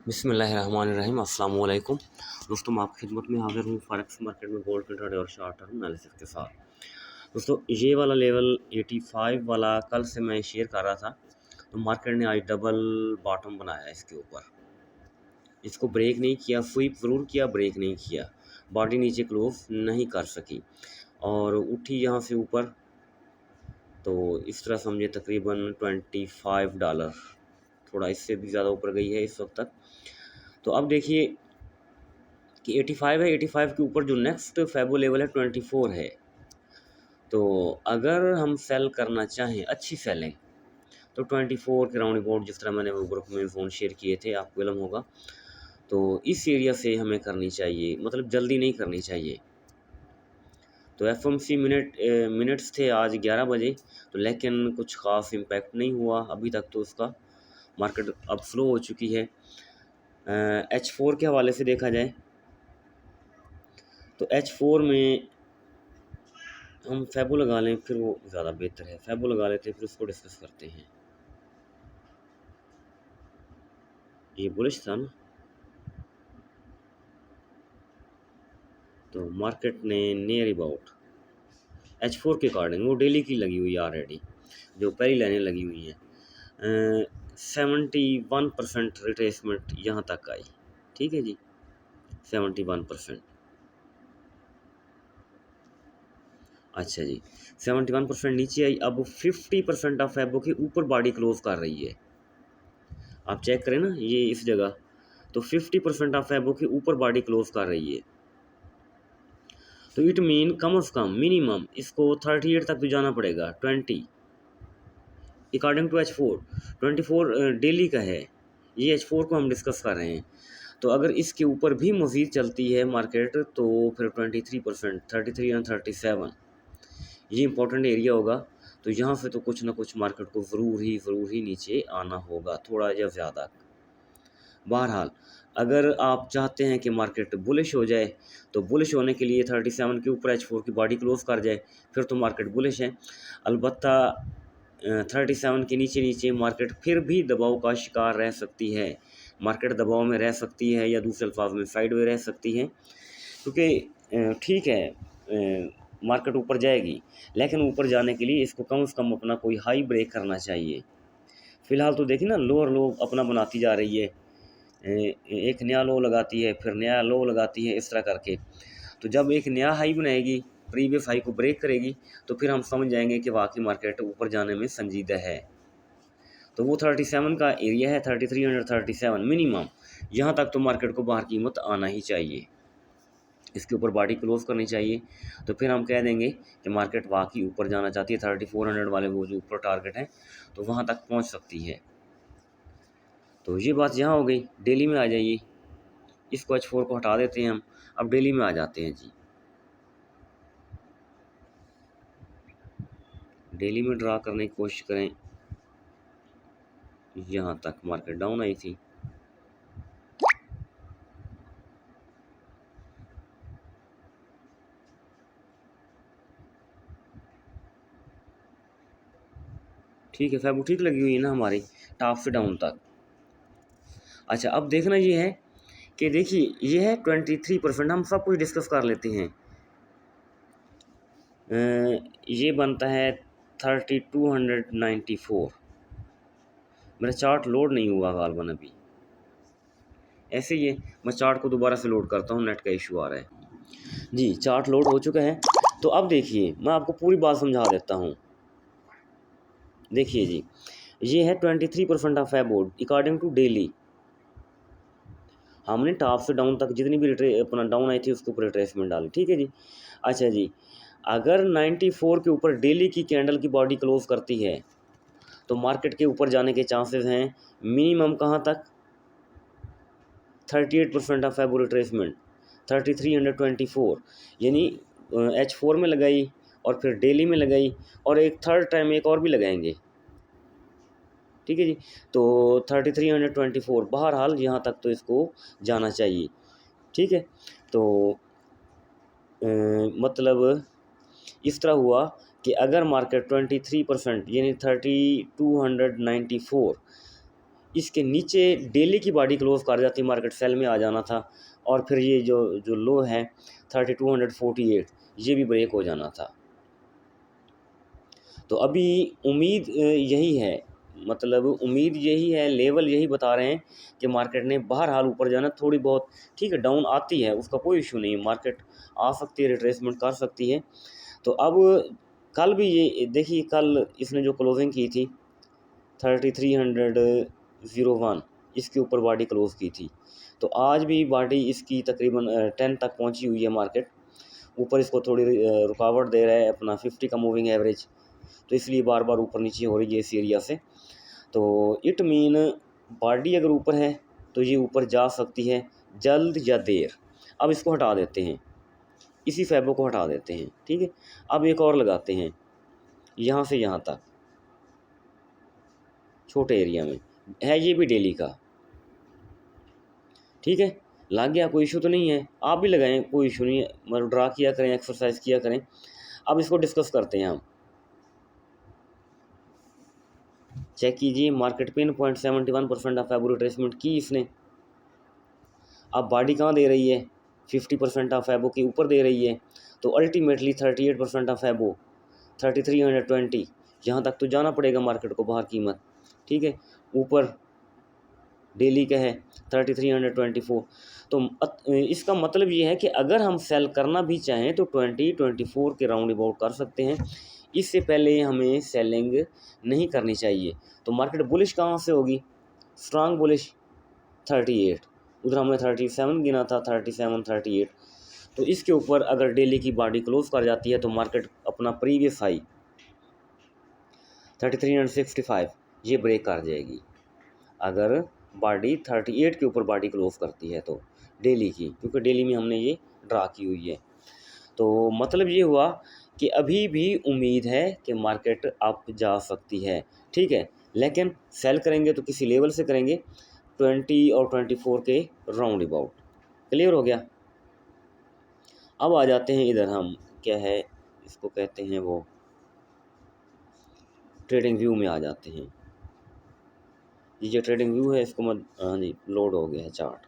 बिस्मिल्लाहिर्रहमानिर्रहीम अस्सलाम वालेकुम दोस्तों, मैं आपकी खिदमत में हाज़िर हूँ फॉरेक्स मार्केट में गोल्ड इंट्राडे और शॉर्ट टर्म एनालिसिस के साथ। दोस्तों, ये वाला लेवल 85 वाला कल से मैं शेयर कर रहा था, तो मार्केट ने आज डबल बॉटम बनाया इसके ऊपर। इसको ब्रेक नहीं किया, स्वीप ज़रूर किया, ब्रेक नहीं किया, बॉडी नीचे क्लोज नहीं कर सकी और उठी यहाँ से ऊपर। तो इस तरह समझे तकरीबन $25, थोड़ा इससे भी ज़्यादा ऊपर गई है इस वक्त तक। तो अब देखिए कि 85 है, 85 के ऊपर जो नेक्स्ट फेबो लेवल है 24 है। तो अगर हम सेल करना चाहें, अच्छी सेलिंग, तो 24 के राउंड अबाउट, जिस तरह मैंने वो ग्रुप में फ़ोन शेयर किए थे, आपको इल्म होगा, तो इस एरिया से हमें करनी चाहिए, मतलब जल्दी नहीं करनी चाहिए। तो एफएमसी मिनट्स थे आज 11 बजे, तो लेकिन कुछ ख़ास इम्पैक्ट नहीं हुआ अभी तक, तो उसका मार्केट अब स्लो हो चुकी है। H4 के हवाले से देखा जाए तो H4 में हम फैबो लगा लें, फिर वो ज़्यादा बेहतर है। फैबो लगा लेते हैं, फिर उसको डिस्कस करते हैं। ये बुलिश था ना, तो मार्केट ने नियर अबाउट H4 के अकॉर्डिंग, वो डेली की लगी हुई है ऑलरेडी, जो पहली लाइनें लगी हुई हैं। 71% रिट्रेसमेंट यहाँ तक आई, ठीक है जी, 71%। अच्छा जी, 71% नीचे आई, अब 50% ऑफ फैबो के ऊपर बॉडी क्लोज कर रही है। आप चेक करें ना, ये इस जगह तो 50% ऑफ फैबो के ऊपर बॉडी क्लोज कर रही है। तो इट मीन कम से कम मिनिमम इसको 38 तक तो जाना पड़ेगा। 20 अकॉर्डिंग टू H4, 24 डेली का है, ये H4 को हम डिस्कस कर रहे हैं। तो अगर इसके ऊपर भी मज़ीद चलती है मार्केट, तो फिर 23%, 33 एंड 37 ये इंपॉर्टेंट एरिया होगा। तो यहाँ से तो कुछ ना कुछ मार्केट को ज़रूर ही नीचे आना होगा, थोड़ा या ज़्यादा। बहरहाल, अगर आप चाहते हैं कि मार्केट बुलिश हो जाए, तो बुलिश होने के लिए 37 के ऊपर H4 की बॉडी क्लोज कर जाए, फिर तो मार्केट बुलिश है। अलबत्ता 37 के नीचे नीचे मार्केट फिर भी दबाव का शिकार रह सकती है। मार्केट दबाव में रह सकती है, या दूसरे अल्फाज में साइड में रह सकती है, क्योंकि ठीक है, मार्केट ऊपर जाएगी, लेकिन ऊपर जाने के लिए इसको कम से कम अपना कोई हाई ब्रेक करना चाहिए। फ़िलहाल तो देखिए ना, लोअर लो अपना बनाती जा रही है, एक नया लो लगाती है, फिर नया लो लगाती है, इस तरह करके। तो जब एक नया हाई बनाएगी, प्रीवियस हाई को ब्रेक करेगी, तो फिर हम समझ जाएंगे कि वाकई मार्केट ऊपर जाने में संजीदा है। तो वो 37 का एरिया है, 3337 मिनिमम, यहाँ तक तो मार्केट को बाहर कीमत आना ही चाहिए, इसके ऊपर बॉडी क्लोज करनी चाहिए। तो फिर हम कह देंगे कि मार्केट वाकई ऊपर जाना चाहती है। 3400 वाले वो जो ऊपर टारगेट है, तो वहाँ तक पहुँच सकती है। तो ये बात यहाँ हो गई। डेली में आ जाइए, इसको H4 को हटा देते हैं हम, अब डेली में आ जाते हैं जी। डेली में ड्रा करने की कोशिश करें, यहाँ तक मार्केट डाउन आई थी। ठीक है, फैबो ठीक लगी हुई है ना हमारी, टॉप से डाउन तक। अच्छा, अब देखना ये है कि देखिए, ये है 23%, हम सब कुछ डिस्कस कर लेते हैं। ये बनता है 3294। मेरा चार्ट लोड नहीं हुआ गालबन अभी, ऐसे ही है। मैं चार्ट को दोबारा से लोड करता हूँ, नेट का इशू आ रहा है जी। चार्ट लोड हो चुका है। तो अब देखिए, मैं आपको पूरी बात समझा देता हूँ। देखिए जी, ये है 23% ऑफ फैबो अकॉर्डिंग टू डेली। हमने टॉप से डाउन तक जितनी भी अपना डाउन आई थी, उसके ऊपर रिट्रेसमेंट डाली, ठीक है जी। अच्छा जी, अगर 94 के ऊपर डेली की कैंडल की बॉडी क्लोज करती है, तो मार्केट के ऊपर जाने के चांसेस हैं मिनिमम कहाँ तक, 38% ऑफ फैबो रिट्रेसमेंट, 3324, यानी H4 में लगाई और फिर डेली में लगाई, और एक थर्ड टाइम एक और भी लगाएंगे, ठीक है जी। तो 3324 बहरहाल यहाँ तक तो इसको जाना चाहिए, ठीक है। तो मतलब इस तरह हुआ कि अगर मार्केट 23% यानी 3294 इसके नीचे डेली की बॉडी क्लोज कर जाती, मार्केट सेल में आ जाना था, और फिर ये जो जो लो है 3248 ये भी ब्रेक हो जाना था। तो अभी उम्मीद यही है, मतलब उम्मीद यही है, लेवल यही बता रहे हैं कि मार्केट ने बहरहाल ऊपर जाना, थोड़ी बहुत ठीक है डाउन आती है, उसका कोई इशू नहीं है, मार्केट आ सकती है, रिट्रेसमेंट कर सकती है। तो अब कल भी ये देखिए, कल इसने जो क्लोजिंग की थी 3301 इसके ऊपर बॉडी क्लोज की थी, तो आज भी बॉडी इसकी तकरीबन 10 तक पहुंची हुई है मार्केट, ऊपर इसको थोड़ी रुकावट दे रहा है अपना 50 का मूविंग एवरेज, तो इसलिए बार बार ऊपर नीचे हो रही है इस एरिया से। तो इट मीन बॉडी अगर ऊपर है तो ये ऊपर जा सकती है जल्द या देर। अब इसको हटा देते हैं, इसी फैबो को हटा देते हैं, ठीक है। अब एक और लगाते हैं यहाँ से यहाँ तक, छोटे एरिया में है, ये भी डेली का, ठीक है। लग गया, कोई इशू तो नहीं है, आप भी लगाएं, कोई इशू नहीं है, मतलब ड्रा किया करें, एक्सरसाइज किया करें। अब इसको डिस्कस करते हैं हम। चेक कीजिए, मार्केट पिन 0.71% ऑफ एबो रिट्रेसमेंट की इसने। अब बॉडी कहाँ दे रही है, 50% ऑफ एबो के ऊपर दे रही है, तो अल्टीमेटली 38% ऑफ एबो 3320, यहाँ तक तो जाना पड़ेगा मार्केट को बाहर कीमत, ठीक है। ऊपर डेली का है 3324, तो इसका मतलब ये है कि अगर हम सेल करना भी चाहें तो 2024 के राउंड अबाउट कर सकते हैं, इससे पहले हमें सेलिंग नहीं करनी चाहिए। तो मार्केट बुलिश कहाँ से होगी, स्ट्रांग बुलिश 38, उधर हमने 37 गिना था, 37 38, तो इसके ऊपर अगर डेली की बॉडी क्लोज कर जाती है तो मार्केट अपना प्रीवियस हाई 3365 ये ब्रेक कर जाएगी, अगर बॉडी 38 के ऊपर बॉडी क्लोज करती है तो डेली की, क्योंकि डेली में हमने ये ड्रा की हुई है। तो मतलब ये हुआ कि अभी भी उम्मीद है कि मार्केट अप जा सकती है, ठीक है, लेकिन सेल करेंगे तो किसी लेवल से करेंगे 20 और 24 के राउंड अबाउट। क्लियर हो गया। अब आ जाते हैं इधर, हम क्या है इसको कहते हैं वो ट्रेडिंग व्यू में आ जाते हैं। ये जो ट्रेडिंग व्यू है इसको मत, हाँ जी लोड हो गया है चार्ट,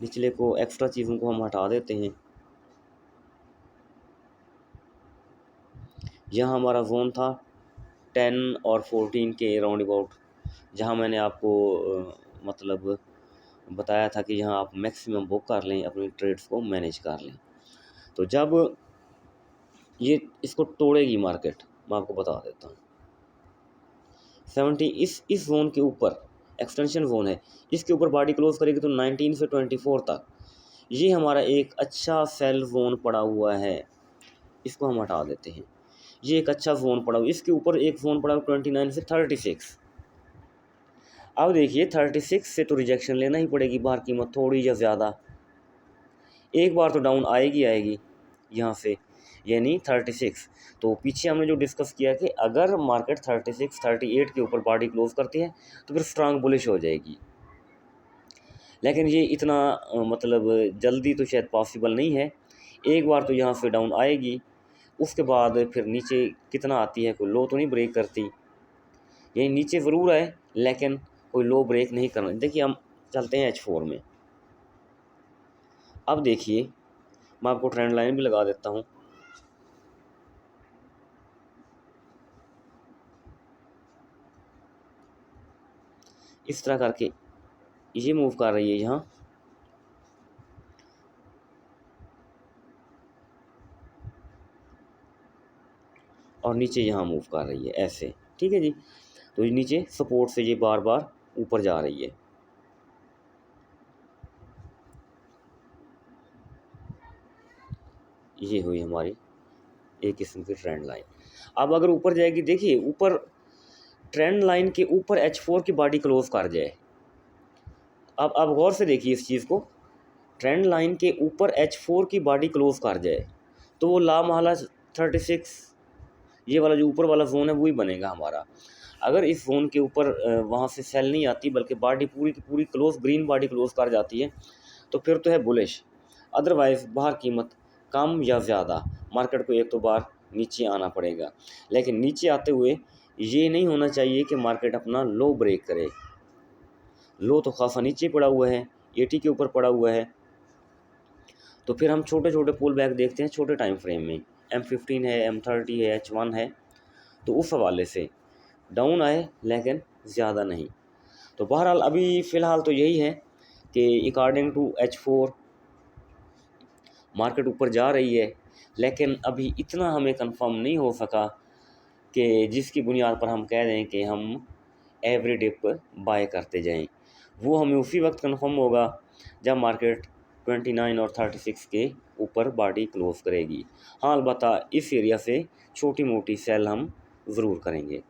निचले को एक्स्ट्रा चीज़ों को हम हटा देते हैं। यहाँ हमारा जोन था 10 और 14 के राउंड अबाउट, जहाँ मैंने आपको मतलब बताया था कि यहाँ आप मैक्सिमम बुक कर लें, अपने ट्रेड्स को मैनेज कर लें। तो जब ये इसको तोड़ेगी मार्केट, मैं आपको बता देता हूँ 70 इस जोन के ऊपर एक्सटेंशन जोन है, इसके ऊपर बॉडी क्लोज करेगी तो 19 से 24 तक ये हमारा एक अच्छा सेल जोन पड़ा हुआ है, इसको हम हटा देते हैं। ये एक अच्छा जोन पड़ा हुआ, इसके ऊपर एक जोन पड़ा हुआ 29 से 36। अब देखिए 36 से तो रिजेक्शन लेना ही पड़ेगी बाहर कीमत थोड़ी या ज़्यादा, एक बार तो डाउन आएगी आएगी यहाँ से, यानी 36। तो पीछे हमने जो डिस्कस किया कि अगर मार्केट 36 38 के ऊपर बॉडी क्लोज करती है तो फिर स्ट्रांग बुलिश हो जाएगी, लेकिन ये इतना मतलब जल्दी तो शायद पॉसिबल नहीं है। एक बार तो यहाँ से डाउन आएगी, उसके बाद फिर नीचे कितना आती है, कोई लो तो नहीं ब्रेक करती, यही नीचे ज़रूर है लेकिन कोई लो ब्रेक नहीं करना। देखिए हम चलते हैं H4 में। अब देखिए मैं आपको ट्रेंड लाइन भी लगा देता हूँ, इस तरह करके ये मूव कर रही है यहाँ, और नीचे यहाँ मूव कर रही है ऐसे, ठीक है जी। तो ये नीचे सपोर्ट से ये बार बार ऊपर जा रही है, ये हुई हमारी एक किस्म की ट्रेंड लाइन। अब अगर ऊपर जाएगी, देखिए ऊपर ट्रेंड लाइन के ऊपर H4 की बॉडी क्लोज कर जाए, अब गौर से देखिए इस चीज़ को, ट्रेंड लाइन के ऊपर H4 की बॉडी क्लोज कर जाए तो वो लामहला 36 ये वाला जो ऊपर वाला जोन है वही बनेगा हमारा। अगर इस जोन के ऊपर वहाँ से सेल नहीं आती बल्कि बॉडी पूरी की पूरी क्लोज, ग्रीन बॉडी क्लोज कर जाती है तो फिर तो है बुलिश, अदरवाइज़ बाहर कीमत कम या ज़्यादा मार्केट को एक तो बार नीचे आना पड़ेगा, लेकिन नीचे आते हुए ये नहीं होना चाहिए कि मार्केट अपना लो ब्रेक करे। लो तो खासा नीचे पड़ा हुआ है, 80 के ऊपर पड़ा हुआ है, तो फिर हम छोटे छोटे पुल बैक देखते हैं छोटे टाइम फ्रेम में। M15 है, M30 है, H1 है, तो उस हवाले से डाउन आए लेकिन ज़्यादा नहीं। तो बहरहाल अभी फ़िलहाल तो यही है कि अकॉर्डिंग टू H4 मार्केट ऊपर जा रही है, लेकिन अभी इतना हमें कंफर्म नहीं हो सका कि जिसकी बुनियाद पर हम कह दें कि हम एवरी डिप बाय करते जाएं। वो हमें उसी वक्त कंफर्म होगा जब मार्केट 29 और 36 के ऊपर बॉडी क्लोज करेगी। हाँ, अलबत्ता इस एरिया से छोटी मोटी सेल हम ज़रूर करेंगे।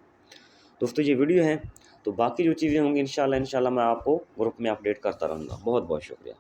दोस्तों ये वीडियो है, तो बाकी जो चीज़ें होंगी इंशाल्लाह मैं आपको ग्रुप में अपडेट करता रहूँगा। बहुत बहुत शुक्रिया।